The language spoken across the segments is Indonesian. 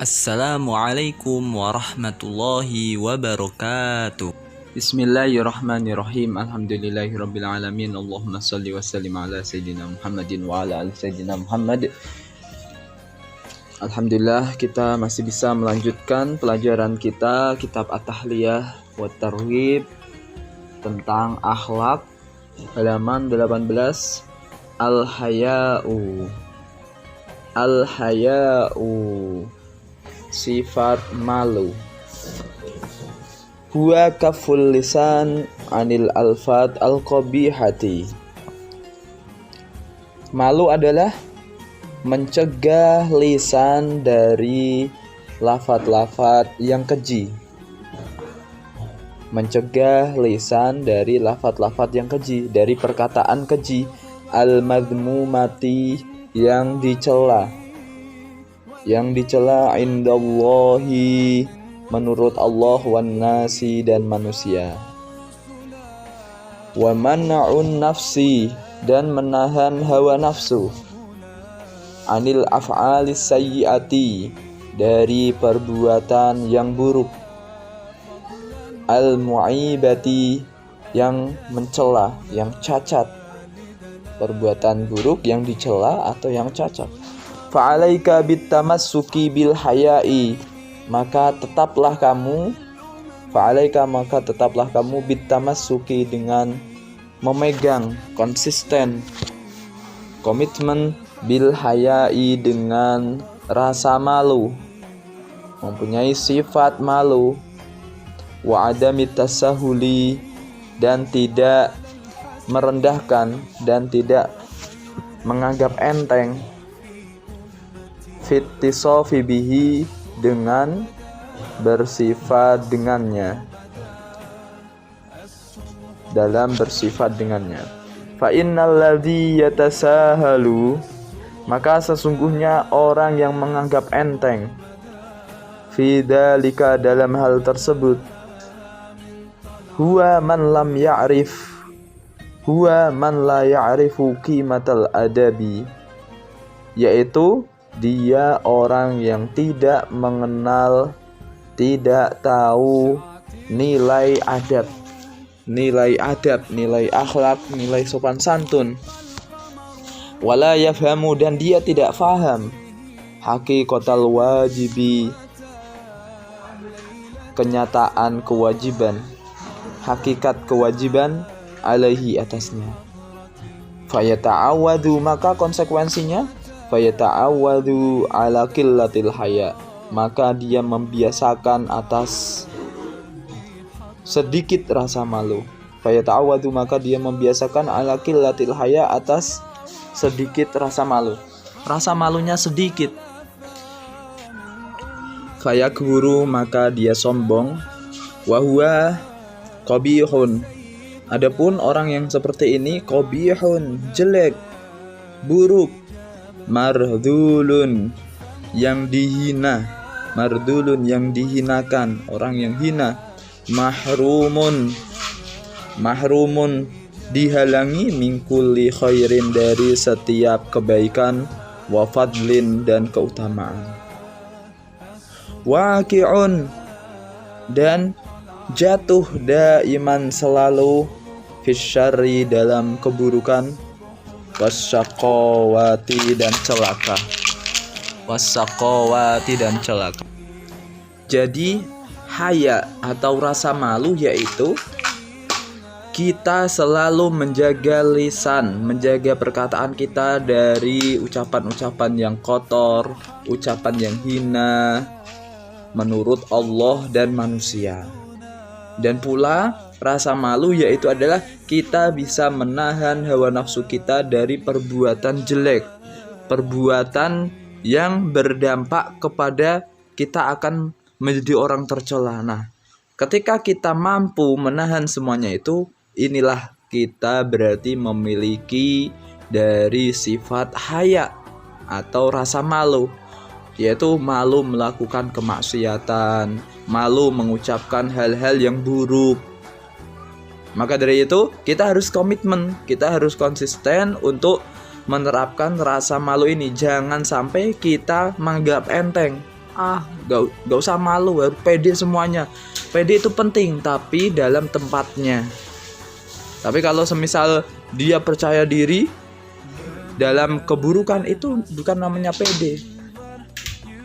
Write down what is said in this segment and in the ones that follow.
Assalamualaikum warahmatullahi wabarakatuh. Bismillahirrahmanirrahim. Alhamdulillahirabbil alamin. Allahumma shalli wa sallim ala sayyidina Muhammadin wa ala ali sayyidina Muhammad. Alhamdulillah kita masih bisa melanjutkan pelajaran kita kitab At-Tahliyah wa Targhib tentang akhlak, halaman 18. Al-haya'u. Sifat malu. Huwa kaful lisan anil alfat al-qabihati. Malu adalah mencegah lisan dari lafat-lafat yang keji. Mencegah lisan dari lafat-lafat yang keji, dari perkataan keji, al-madhmumati, yang dicela. Yang dicela indallahi, menurut Allah, wan nasi, dan manusia. Wa man'un nafsi, dan menahan hawa nafsu. Anil af'alis sayyiati, dari perbuatan yang buruk. Al mu'ibati, yang mencela, yang cacat. Perbuatan buruk yang dicela atau yang cacat. Fa'alaika bitamassuki bil haya'i, maka tetaplah kamu bitamassuki, dengan memegang, konsisten, komitmen, bil haya'i, dengan rasa malu, mempunyai sifat malu, wa adami tasahuli, dan tidak merendahkan dan tidak menganggap enteng, fittisofi bihi, dengan bersifat dengannya, dalam bersifat dengannya. Fa innal ladzi yatasahalu, maka sesungguhnya orang yang menganggap enteng, fi dzalika, dalam hal tersebut, huwa man la ya'rifu qimatal adabi, yaitu dia orang yang tidak mengenal, tidak tahu nilai adab, nilai akhlak, nilai sopan santun. Wala yafhamu, dan dia tidak faham haqiqatal wajibi, kenyataan kewajiban, hakikat kewajiban, alaihi, atasnya. Fayata'awadu, maka konsekuensinya, fayata'awadu ala qillatil haya, maka dia membiasakan atas sedikit rasa malu. Fayata'awadu, maka dia membiasakan ala qillatil haya, atas sedikit rasa malu. Rasa malunya sedikit. Fayakburu, maka dia sombong. Wahuwa qabihun, adapun orang yang seperti ini, qabihun, jelek, buruk. Mardulun, yang dihina. Mardulun, yang dihinakan, orang yang hina. Mahrumun, dihalangi, min kulli khairin, dari setiap kebaikan. Wa fadlin, dan keutamaan. Waqi'un, dan jatuh daiman, selalu, fisyarri, dalam keburukan. Wasyaqawati, dan celaka. Jadi haya atau rasa malu yaitu kita selalu menjaga lisan, menjaga perkataan kita dari ucapan-ucapan yang kotor, ucapan yang hina menurut Allah dan manusia. Dan pula rasa malu yaitu adalah kita bisa menahan hawa nafsu kita dari perbuatan jelek, perbuatan yang berdampak kepada kita akan menjadi orang tercela. Nah, ketika kita mampu menahan semuanya itu, inilah kita berarti memiliki dari sifat haya atau rasa malu, yaitu malu melakukan kemaksiatan, malu mengucapkan hal-hal yang buruk. Maka dari itu kita harus komitmen, kita harus konsisten untuk menerapkan rasa malu ini. Jangan sampai kita menganggap enteng. Gak usah malu, harus pede semuanya. Pede itu penting, tapi dalam tempatnya. Tapi kalau semisal dia percaya diri dalam keburukan, itu bukan namanya pede.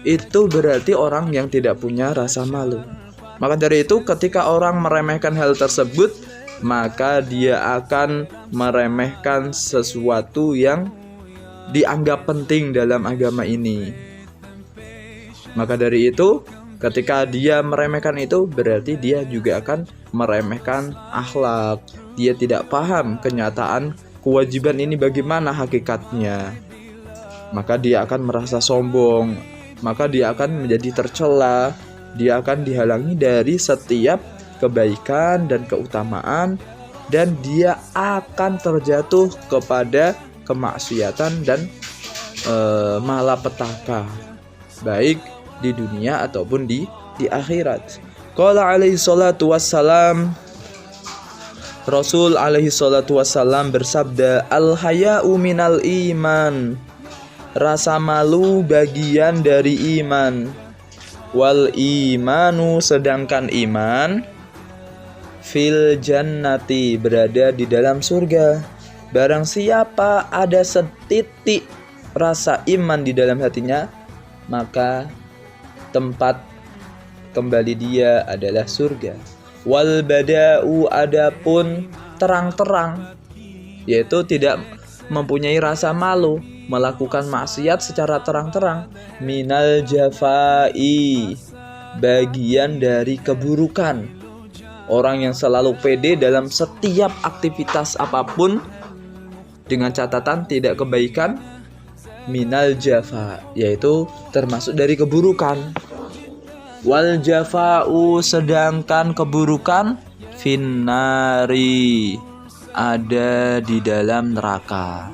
Itu berarti orang yang tidak punya rasa malu. Maka dari itu ketika orang meremehkan hal tersebut, maka dia akan meremehkan sesuatu yang dianggap penting dalam agama ini. Maka dari itu, ketika dia meremehkan itu, berarti dia juga akan meremehkan akhlak. Dia tidak paham kenyataan kewajiban ini bagaimana hakikatnya. Maka dia akan merasa sombong, maka dia akan menjadi tercela, dia akan dihalangi dari setiap kebaikan dan keutamaan, dan dia akan terjatuh kepada kemaksiatan dan malapetaka, baik di dunia ataupun di akhirat. Qala alaihi salatu wassalam, Rasul alaihi salatu wassalam bersabda, al-haya'u minal iman, rasa malu bagian dari iman. Wal imanu, sedangkan iman, fil jannati, berada di dalam surga. Barang siapa ada setitik rasa iman di dalam hatinya, maka tempat kembali dia adalah surga. Wal bada'u, adapun terang-terang, yaitu tidak mempunyai rasa malu, melakukan maksiat secara terang-terang, minal jafai, bagian dari keburukan. Orang yang selalu pede dalam setiap aktivitas apapun dengan catatan tidak kebaikan, minal jafa, yaitu termasuk dari keburukan. Wal jafa'u, sedangkan keburukan, finnari, ada di dalam neraka.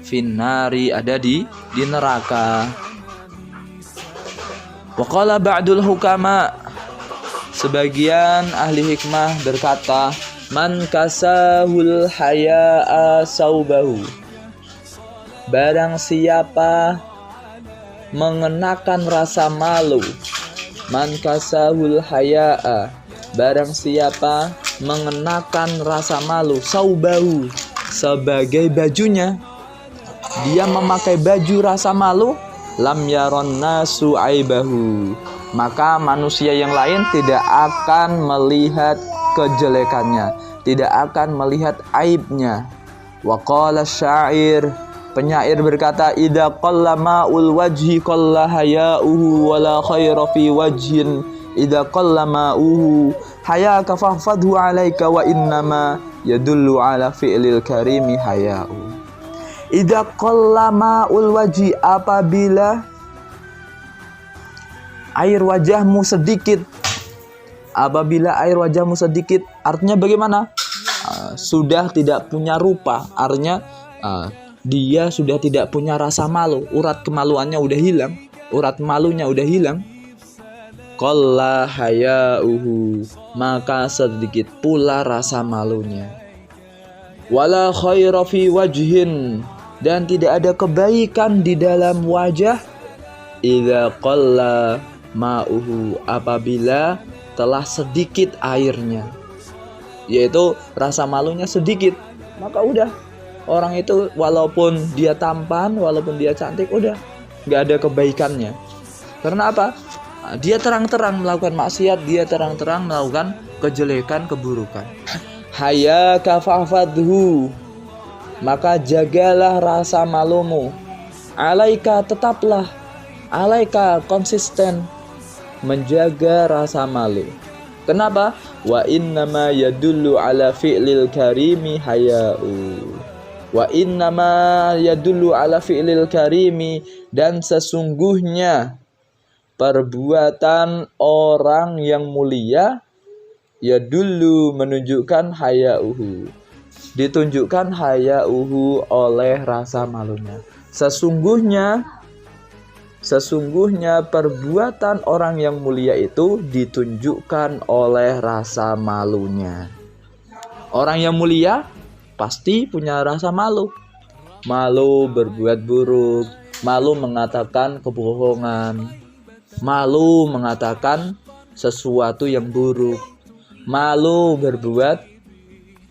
Finnari, ada di neraka. Wa qala ba'dul hukama, sebagian ahli hikmah berkata, man kasahul haya'a saubahu, barang siapa mengenakan rasa malu, man kasahul haya'a, barang siapa mengenakan rasa malu, saubahu, sebagai bajunya, dia memakai baju rasa malu, lam yaron nasu aibahu, maka manusia yang lain tidak akan melihat kejelekannya, tidak akan melihat aibnya. Wa qala syair, penyair berkata, idza qalla ma'ul wajhi qalla haya'uhu wa la khaira fi wajhin idza qalla ma'uhu hayaka fahfadhu 'alaika wa innama yadullu 'ala fi'lil karimi haya'u. Idza qalla ma'ul wajhi, apabila air wajahmu sedikit, apabila air wajahmu sedikit, artinya bagaimana? Sudah tidak punya rupa, artinya dia sudah tidak punya rasa malu, urat kemaluannya udah hilang, urat malunya udah hilang. Qalla haya'uhu, maka sedikit pula rasa malunya. Wala khaira fi wajhin, dan tidak ada kebaikan di dalam wajah, idza qalla ma'uhu, apabila telah sedikit airnya, yaitu rasa malunya sedikit, maka udah, orang itu walaupun dia tampan, walaupun dia cantik, udah nggak ada kebaikannya. Karena apa? Dia terang-terang melakukan maksiat, dia terang-terang melakukan kejelekan, keburukan. Hayaka fa'fadhu, maka jagalah rasa malumu. Alaika, tetaplah. Alaika, konsisten menjaga rasa malu. Kenapa? Wa innama yadullu ala fi'lil karimi haya'u. Wa innama yadullu ala fi'lil karimi, dan sesungguhnya perbuatan orang yang mulia, yadullu, menunjukkan, haya'uhu, ditunjukkan haya'uhu oleh rasa malunya. Sesungguhnya perbuatan orang yang mulia itu ditunjukkan oleh rasa malunya. Orang yang mulia pasti punya rasa malu. Malu berbuat buruk, malu mengatakan kebohongan, malu mengatakan sesuatu yang buruk, malu berbuat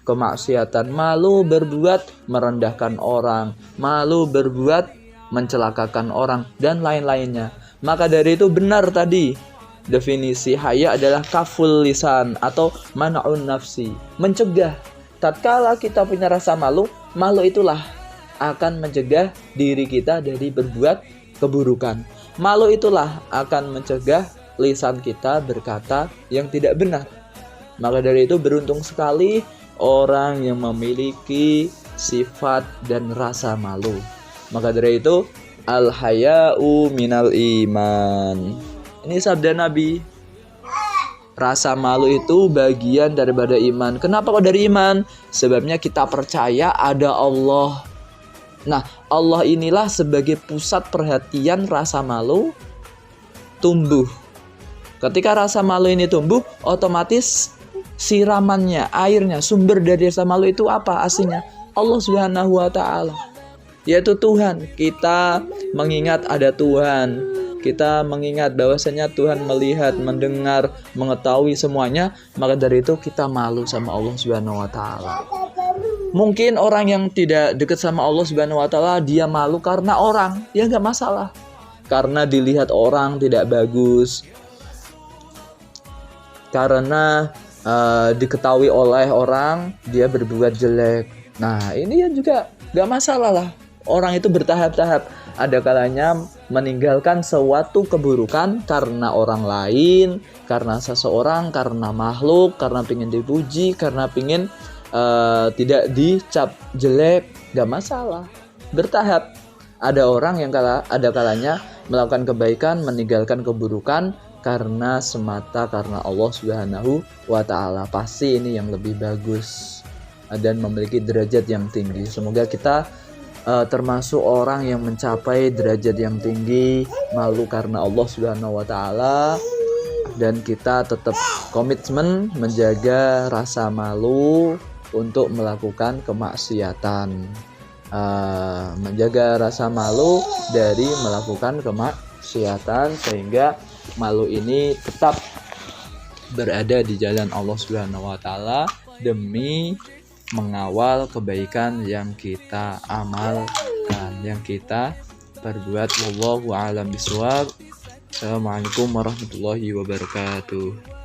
kemaksiatan, malu berbuat merendahkan orang, malu berbuat mencelakakan orang, dan lain-lainnya. Maka dari itu benar tadi definisi haya adalah kaful lisan atau man'un nafsi, mencegah. Tatkala kita punya rasa malu, malu itulah akan mencegah diri kita dari berbuat keburukan. Malu itulah akan mencegah lisan kita berkata yang tidak benar. Maka dari itu beruntung sekali orang yang memiliki sifat dan rasa malu. Maka dari itu al-haya'u minal iman. Ini sabda Nabi. Rasa malu itu bagian daripada iman. Kenapa kok dari iman? Sebabnya kita percaya ada Allah. Nah, Allah inilah sebagai pusat perhatian rasa malu tumbuh. Ketika rasa malu ini tumbuh, otomatis siramannya, airnya, sumber dari rasa malu itu apa aslinya? Allah Subhanahu wa Ta'ala, yaitu Tuhan. Kita mengingat ada Tuhan, kita mengingat bahwasanya Tuhan melihat, mendengar, mengetahui semuanya, maka dari itu kita malu sama Allah Subhanahu wa Ta'ala. Mungkin orang yang tidak dekat sama Allah Subhanahu wa Ta'ala, dia malu karena orang, ya nggak masalah. Karena dilihat orang tidak bagus, karena diketahui oleh orang dia berbuat jelek. Nah, ini ya juga nggak masalah lah. Orang itu bertahap-tahap. Ada kalanya meninggalkan suatu keburukan karena orang lain, karena seseorang, karena makhluk, karena pingin dipuji, karena pingin tidak dicap jelek, gak masalah. Bertahap. Ada orang yang ada kalanya melakukan kebaikan, meninggalkan keburukan karena semata karena Allah Subhanahu wa Ta'ala. Pasti ini yang lebih bagus dan memiliki derajat yang tinggi. Semoga kita termasuk orang yang mencapai derajat yang tinggi, malu karena Allah Subhanahu wa Ta'ala, dan kita tetap komitmen menjaga rasa malu untuk melakukan kemaksiatan, menjaga rasa malu dari melakukan kemaksiatan, sehingga malu ini tetap berada di jalan Allah Subhanahu wa Ta'ala demi mengawal kebaikan yang kita amalkan, yang kita perbuat. Wallahu a'lam bishawab. Assalamualaikum warahmatullahi wabarakatuh.